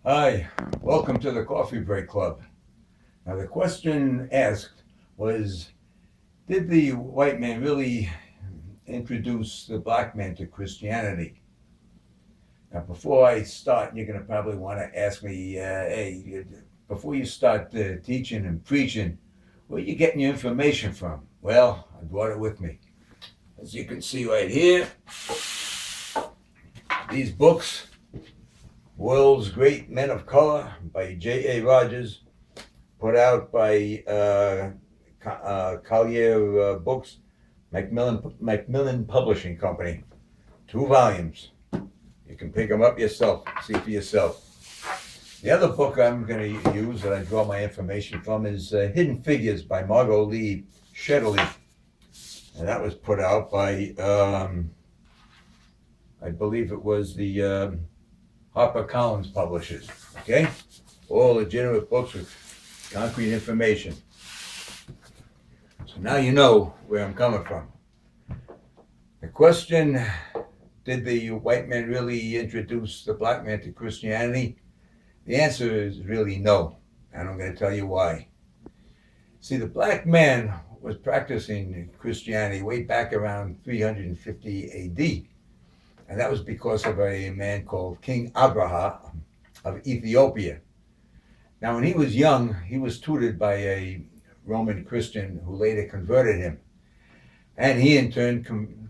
Hi, welcome to the Coffee Break Club. Now, the question asked was, did the white man really introduce the black man to Christianity? Now, before I start, you're going to probably want to ask me, hey, before you start teaching and preaching, where are you getting your information from? Well, I brought it with me. As you can see right here, these books, World's Great Men of Color by J.A. Rogers, put out by Collier Books, Macmillan Publishing Company. 2 volumes. You can pick them up yourself, see for yourself. The other book I'm going to use that I draw my information from is Hidden Figures by Margot Lee Shetterly. And that was put out by, I believe it was the HarperCollins Publishers. Okay? All legitimate books with concrete information. So now you know where I'm coming from. The question, did the white man really introduce the black man to Christianity? The answer is really no, and I'm going to tell you why. See, the black man was practicing Christianity way back around 350 AD, and that was because of a man called King Abraha of Ethiopia. Now, when he was young, he was tutored by a Roman Christian who later converted him. And he, in turn,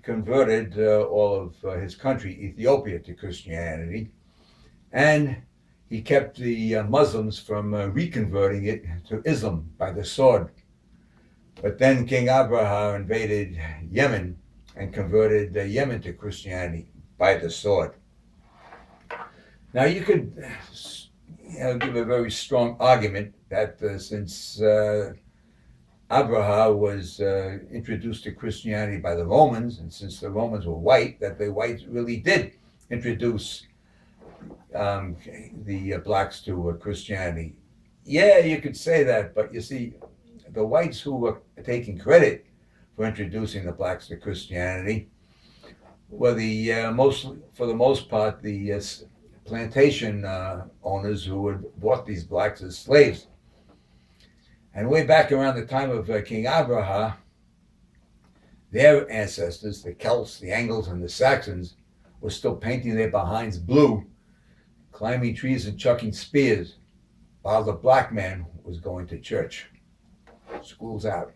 converted all of his country, Ethiopia, to Christianity. And he kept the Muslims from reconverting it to Islam by the sword. But then King Abraha invaded Yemen and converted Yemen to Christianity by the sword. Now, you could give a very strong argument that since Abraha was introduced to Christianity by the Romans, and since the Romans were white, that the whites really did introduce the blacks to Christianity. Yeah, you could say that, but you see, the whites who were taking credit for introducing the blacks to Christianity were for the most part, the plantation owners who had bought these blacks as slaves. And way back around the time of King Abraha, their ancestors, the Celts, the Angles, and the Saxons, were still painting their behinds blue, climbing trees and chucking spears, while the black man was going to church. School's out.